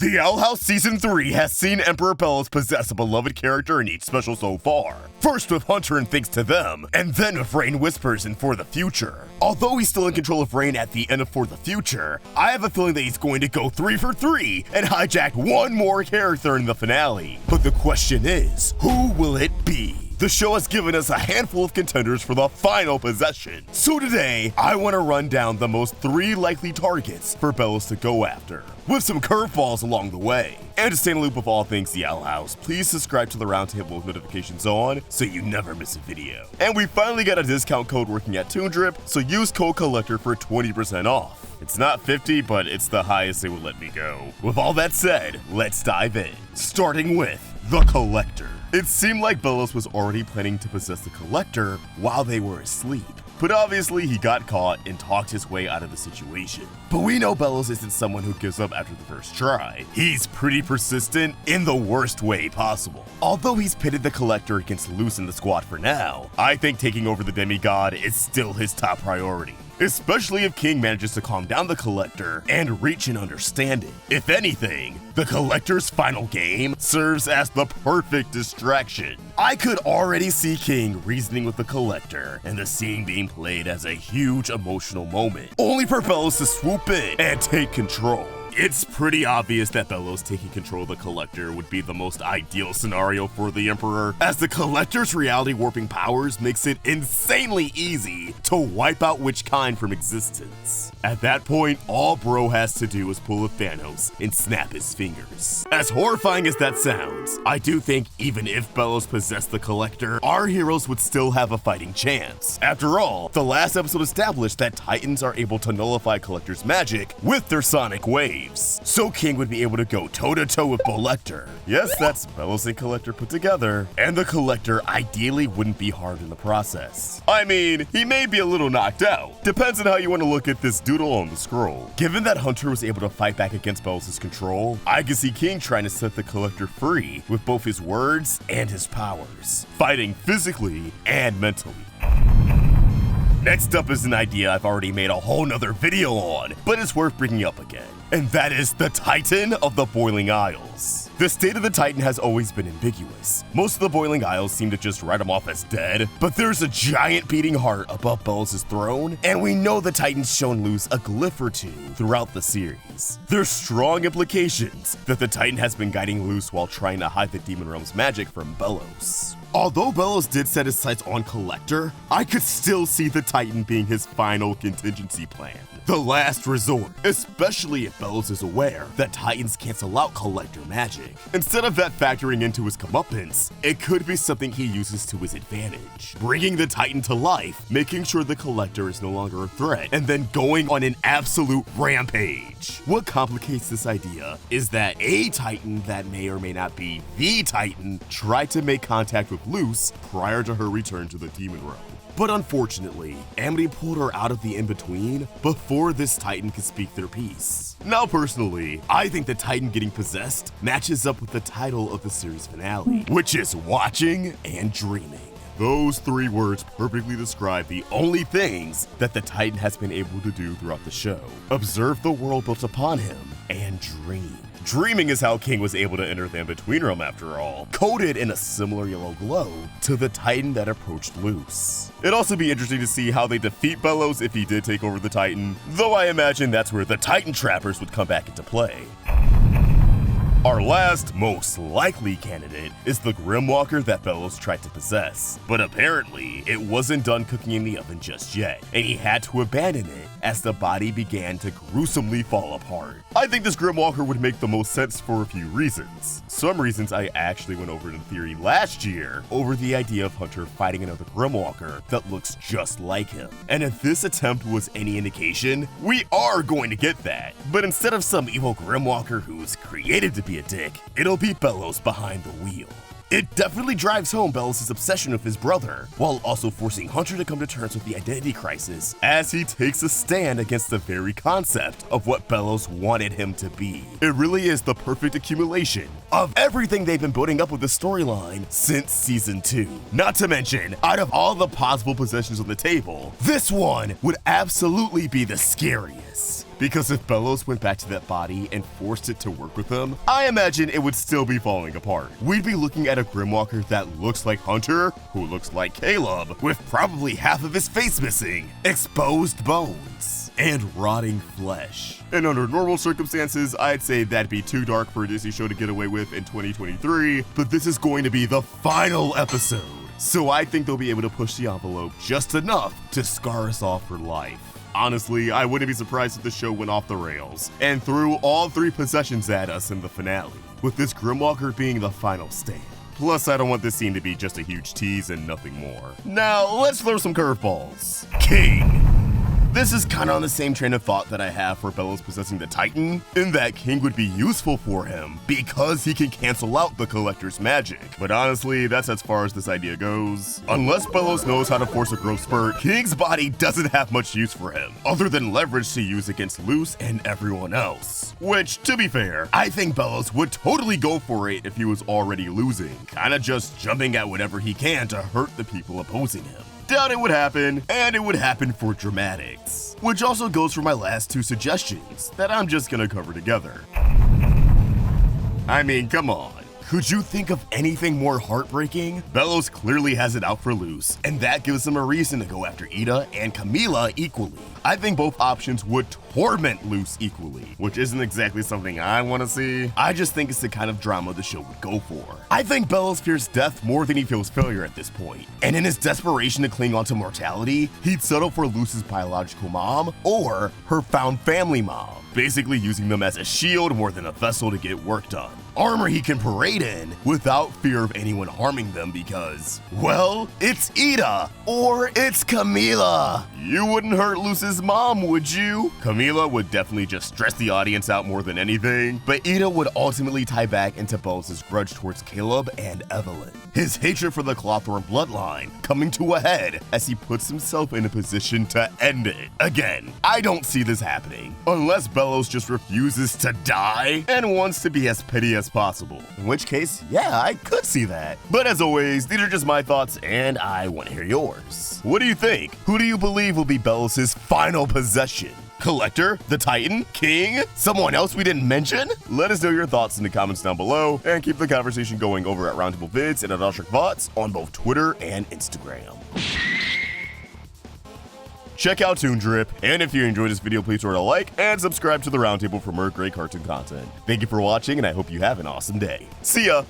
The Owl House Season 3 has seen Emperor Belos possess a beloved character in each special so far. First with Hunter and Thanks to Them, and then with Raine Whispers in For the Future. Although he's still in control of Raine at the end of For the Future, I have a feeling that he's going to go 3 for 3 and hijack one more character in the finale. But the question is, who will it be? The show has given us a handful of contenders for the final possession. So today, I want to run down the most 3 likely targets for Belos to go after, with some curveballs along the way. And to stay in the loop of all things the Owl House, please subscribe to the Roundtable with notifications on so you never miss a video. And we finally got a discount code working at Toondrip, so use code Collector for 20% off. It's not 50, but it's the highest they will let me go. With all that said, let's dive in. Starting with the Collector. It seemed like Belos was already planning to possess the Collector while they were asleep. But obviously he got caught and talked his way out of the situation. But we know Belos isn't someone who gives up after the first try. He's pretty persistent in the worst way possible. Although he's pitted the Collector against Luz in the squad for now, I think taking over the demigod is still his top priority. Especially if King manages to calm down the Collector and reach an understanding. If anything, the Collector's final game serves as the perfect distraction. I could already see King reasoning with the Collector and the scene being played as a huge emotional moment, only for Belos to swoop in and take control. It's pretty obvious that Belos taking control of the Collector would be the most ideal scenario for the Emperor, as the Collector's reality warping powers makes it insanely easy to wipe out Witchkind from existence. At that point, all Bro has to do is pull a Thanos and snap his fingers. As horrifying as that sounds, I do think even if Belos possessed the Collector, our heroes would still have a fighting chance. After all, the last episode established that Titans are able to nullify Collector's magic with their sonic waves. So King would be able to go toe-to-toe with Collector. Yes, that's Belos and Collector put together, and the Collector ideally wouldn't be harmed in the process. I mean, he may be a little knocked out. Depends on how you want to look at this doodle on the scroll. Given that Hunter was able to fight back against Belos' control, I can see King trying to set the Collector free with both his words and his powers, fighting physically and mentally. Next up is an idea I've already made a whole nother video on, but it's worth bringing up again. And that is the Titan of the Boiling Isles. The state of the Titan has always been ambiguous. Most of the Boiling Isles seem to just write him off as dead, but there's a giant beating heart above Belos' throne, and we know the Titan's shown Luz a glyph or two throughout the series. There's strong implications that the Titan has been guiding Luz while trying to hide the Demon Realm's magic from Belos. Although Belos did set his sights on Collector, I could still see the Titan being his final contingency plan. The last resort, especially if Belos is aware that Titans cancel out Collector magic. Instead of that factoring into his comeuppance, it could be something he uses to his advantage. Bringing the Titan to life, making sure the Collector is no longer a threat, and then going on an absolute rampage. What complicates this idea is that a Titan that may or may not be the Titan tried to make contact with Luz prior to her return to the Demon Realm. But unfortunately, Amity pulled her out of the in-between before this Titan could speak their piece. Now personally, I think the Titan getting possessed matches up with the title of the series finale, which is Watching and Dreaming. Those 3 words perfectly describe the only things that the Titan has been able to do throughout the show. Observe the world built upon him and dream. Dreaming is how King was able to enter the In-Between Realm after all, coated in a similar yellow glow to the Titan that approached Luz. It'd also be interesting to see how they defeat Belos if he did take over the Titan, though I imagine that's where the Titan Trappers would come back into play. Our last, most likely candidate is the Grimwalker that Belos tried to possess, but apparently it wasn't done cooking in the oven just yet, and he had to abandon it as the body began to gruesomely fall apart. I think this Grimwalker would make the most sense for a few reasons. Some reasons I actually went over in theory last year over the idea of Hunter fighting another Grimwalker that looks just like him. And if this attempt was any indication, we are going to get that. But instead of some evil Grimwalker who's created to be a dick, it'll be Belos behind the wheel. It definitely drives home Belos' obsession with his brother, while also forcing Hunter to come to terms with the identity crisis as he takes a stand against the very concept of what Belos wanted him to be. It really is the perfect accumulation of everything they've been building up with the storyline since season 2. Not to mention, out of all the possible possessions on the table, this one would absolutely be the scariest. Because if Belos went back to that body and forced it to work with him, I imagine it would still be falling apart. We'd be looking at a Grimwalker that looks like Hunter, who looks like Caleb, with probably half of his face missing, exposed bones, and rotting flesh. And under normal circumstances, I'd say that'd be too dark for a Disney show to get away with in 2023, but this is going to be the final episode. So I think they'll be able to push the envelope just enough to scar us off for life. Honestly, I wouldn't be surprised if the show went off the rails and threw all 3 possessions at us in the finale, with this Grimwalker being the final stand. Plus, I don't want this scene to be just a huge tease and nothing more. Now, let's throw some curveballs. King. This is kinda on the same train of thought that I have for Belos possessing the Titan, in that King would be useful for him because he can cancel out the Collector's magic. But honestly, that's as far as this idea goes. Unless Belos knows how to force a growth spurt, King's body doesn't have much use for him, other than leverage to use against Luce and everyone else. Which, to be fair, I think Belos would totally go for it if he was already losing, kinda just jumping at whatever he can to hurt the people opposing him. Doubt it would happen, and it would happen for dramatics. Which also goes for my last 2 suggestions, that I'm just gonna cover together. I mean, come on. Could you think of anything more heartbreaking? Belos clearly has it out for Luce, and that gives him a reason to go after Ida and Camila equally. I think both options would torment Luce equally, which isn't exactly something I want to see. I just think it's the kind of drama the show would go for. I think Belos fears death more than he feels failure at this point, and in his desperation to cling onto mortality, he'd settle for Luce's biological mom or her found family mom, basically using them as a shield more than a vessel to get work done. Armor he can parade in without fear of anyone harming them because, well, it's Ida or it's Camila. You wouldn't hurt Luce's mom, would you? Camila would definitely just stress the audience out more than anything, but Ida would ultimately tie back into Belos' grudge towards Caleb and Evelyn. His hatred for the Clawthorn bloodline coming to a head as he puts himself in a position to end it. Again, I don't see this happening, unless Belos just refuses to die and wants to be as petty as possible. In which case, yeah, I could see that. But as always, these are just my thoughts and I want to hear yours. What do you think? Who do you believe will be Belos' final possession? Collector? The Titan? King? Someone else we didn't mention? Let us know your thoughts in the comments down below and keep the conversation going over at Roundtable Vids and at Thoughts on both Twitter and Instagram. Check out Toon Drip, and if you enjoyed this video, please throw it a like and subscribe to the Roundtable for more great cartoon content. Thank you for watching, and I hope you have an awesome day. See ya!